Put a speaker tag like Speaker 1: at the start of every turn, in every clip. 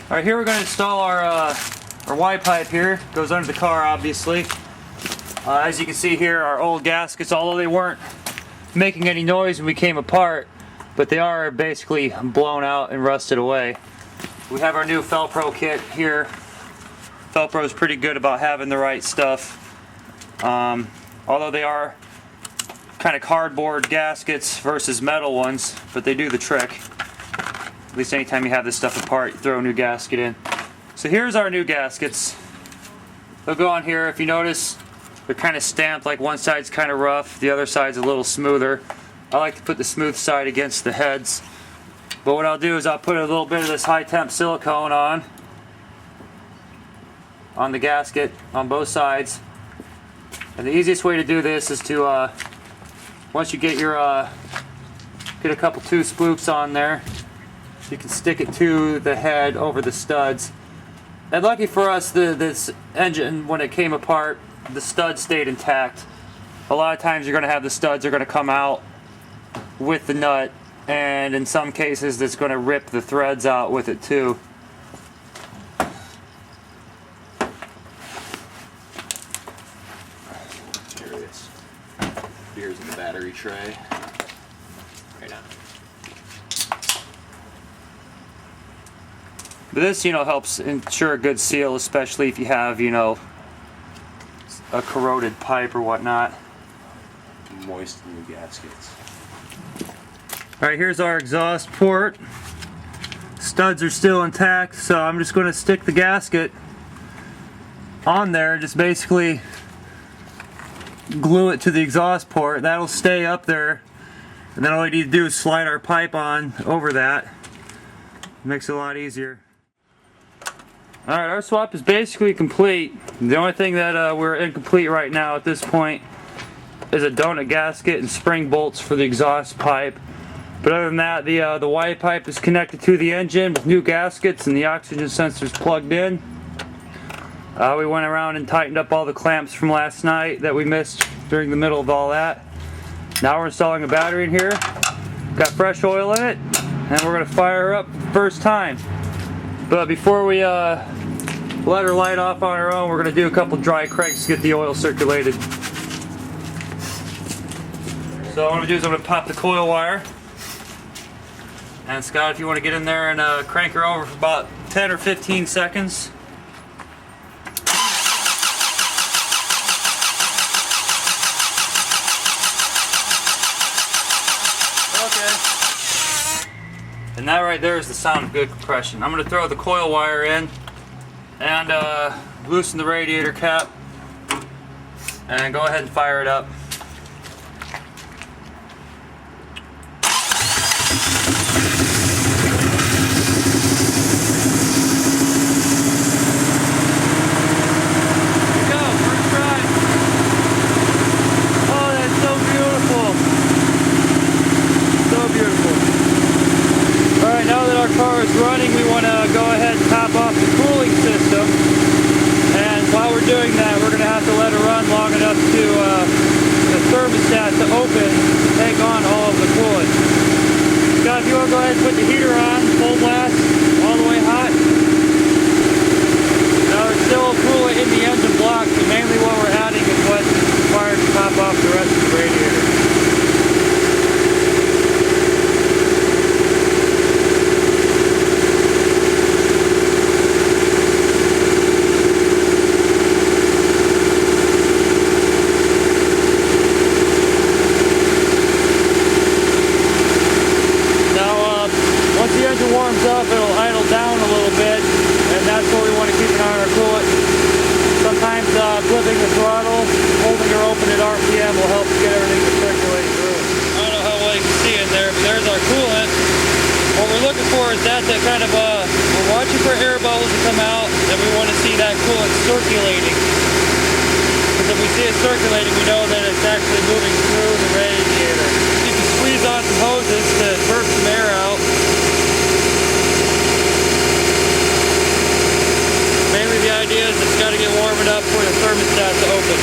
Speaker 1: Alright, here we're going to install our Y pipe here. Goes under the car, obviously. As you can see here, our old gaskets, although they weren't making any noise when we came apart, but they are basically blown out and rusted away. We have our new Felpro kit here. Felpro is pretty good about having the right stuff. Although they are kind of cardboard gaskets versus metal ones, but they do the trick. At least anytime you have this stuff apart, you throw a new gasket in. So here's our new gaskets. They'll go on here. If you notice, they're kind of stamped, like one side's kind of rough, the other side's a little smoother. I like to put the smooth side against the heads. But what I'll do is I'll put a little bit of this hi-temp silicone on the gasket on both sides. And the easiest way to do this is to, once you get your, get a couple two spooks on there, you can stick it to the head over the studs. And lucky for us, this engine, when it came apart, the studs stayed intact. A lot of times you're going to have the studs are going to come out with the nut, and in some cases that's going to rip the threads out with it too.
Speaker 2: Here it is. Here's the battery tray. Right now.
Speaker 1: But this, helps ensure a good seal, especially if you have, a corroded pipe or whatnot.
Speaker 2: Moisten the gaskets.
Speaker 1: Alright, here's our exhaust port. Studs are still intact, so I'm just going to stick the gasket on there, just basically glue it to the exhaust port. That'll stay up there, and then all we need to do is slide our pipe on over that. Makes it a lot easier. Alright, our swap is basically complete. The only thing that we're incomplete right now at this point is a donut gasket and spring bolts for the exhaust pipe. But other than that, the Y pipe is connected to the engine with new gaskets and the oxygen sensors plugged in. We went around and tightened up all the clamps from last night that we missed during the middle of all that. Now we're installing a battery in here. Got fresh oil in it, and we're going to fire her up for the first time. But before we let her light off on her own, we're going to do a couple dry cranks to get the oil circulated. So what I'm going to do is I'm going to pop the coil wire. And Scott, if you want to get in there and crank her over for about 10 or 15 seconds. Okay. And that right there is the sound of good compression. I'm going to throw the coil wire in and loosen the radiator cap and go ahead and fire it up. Car is running, we want to go ahead and top off the cooling system, and while we're doing that we're going to have to let it run long enough to the thermostat to open to take on all of the coolant. Scott, if you want to go ahead and put the heater on full blast all the way hot. Now there's still coolant in the engine block, but mainly what we're adding is what's required to top off the rest of the radiator. Warms up, it'll idle down a little bit, and that's where we want to keep an eye on our coolant. Sometimes flipping the throttle, holding her open at RPM will help get everything to circulate through. I don't know how well you can see in there, but there's our coolant. What we're looking for is that kind of, we're watching for air bubbles to come out, and we want to see that coolant circulating. Because if we see it circulating, we know that it's actually moving through the radiator. You can squeeze on some hoses to burp some air out. Mainly the idea is it's got to get warm enough for the thermostat to open.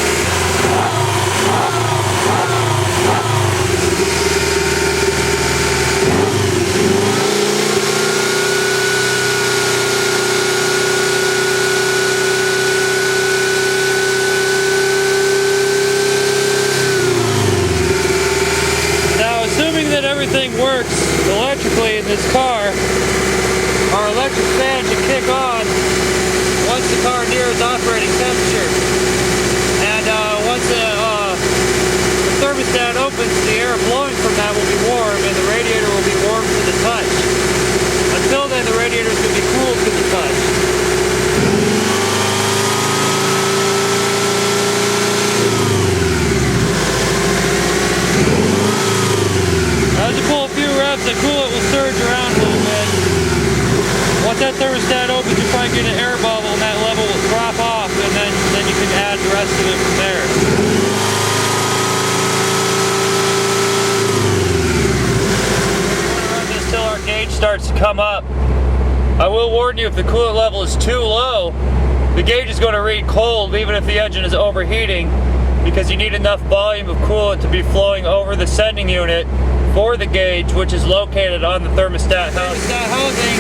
Speaker 1: electric fan should kick on once the car nears operating temperature. And once the thermostat opens, the air blowing from that will be warm and the radiator will be warm to the touch. Until then, the radiator is going to be cool to the touch. As you pull a few reps, the coolant will surge around a little bit. Once that thermostat opens, you'll probably get an air bubble and that level will drop off, and then you can add the rest of it from there. We're going to run this till our gauge starts to come up. I will warn you, if the coolant level is too low, the gauge is going to read cold even if the engine is overheating, because you need enough volume of coolant to be flowing over the sending unit for the gauge, which is located on the thermostat housing.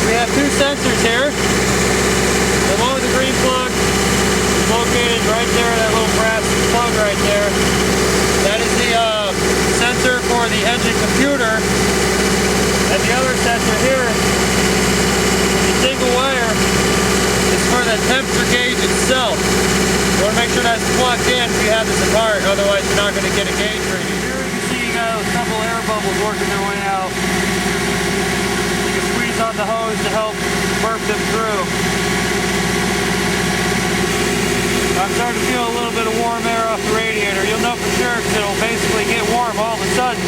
Speaker 1: We have two sensors here. The one with the green plug is located right there, that little brass plug right there. That is the sensor for the engine computer. And the other sensor here, the single wire, is for the temperature gauge itself. You want to make sure that's plugged in if you have this apart, otherwise you're not going to get a gauge reading. Here you can see you got a couple air bubbles working their way out. You can squeeze on the hose to help burp them through. I'm starting to feel a little bit of warm air off the radiator. You'll know for sure because it'll basically get warm all of a sudden.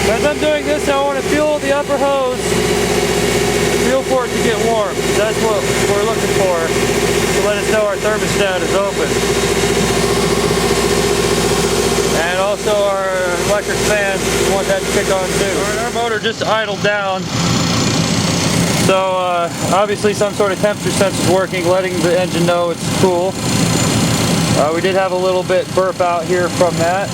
Speaker 1: As I'm doing this, I want to feel the upper hose, feel for it to get warm. That's what we're looking for to let us know our thermostat is open. And also our electric fan, we want that to kick on too. Our motor just idled down. So obviously some sort of temperature sensor is working, letting the engine know it's cool. We did have a little bit burp out here from that.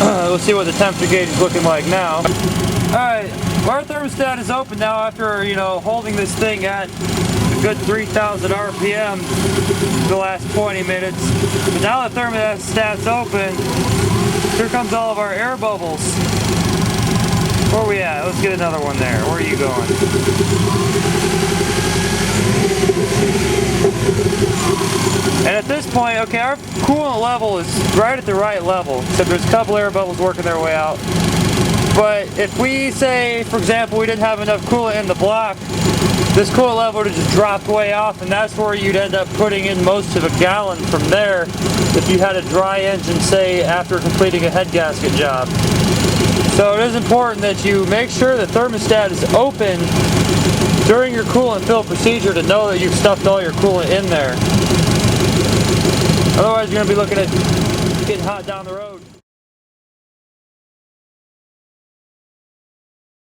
Speaker 1: We'll see what the temperature gauge is looking like now. Alright, our thermostat is open now after, holding this thing at a good 3,000 RPM for the last 20 minutes. But now the thermostat's open, here comes all of our air bubbles. Where are we at? Let's get another one there. Where are you going? And at this point, okay, our coolant level is right at the right level, except there's a couple air bubbles working their way out. But if we say, for example, we didn't have enough coolant in the block, this coolant level would have just dropped way off, and that's where you'd end up putting in most of a gallon from there if you had a dry engine, say, after completing a head gasket job. So it is important that you make sure the thermostat is open during your coolant fill procedure to know that you've stuffed all your coolant in there. Otherwise, you're going to be looking at getting hot down the road.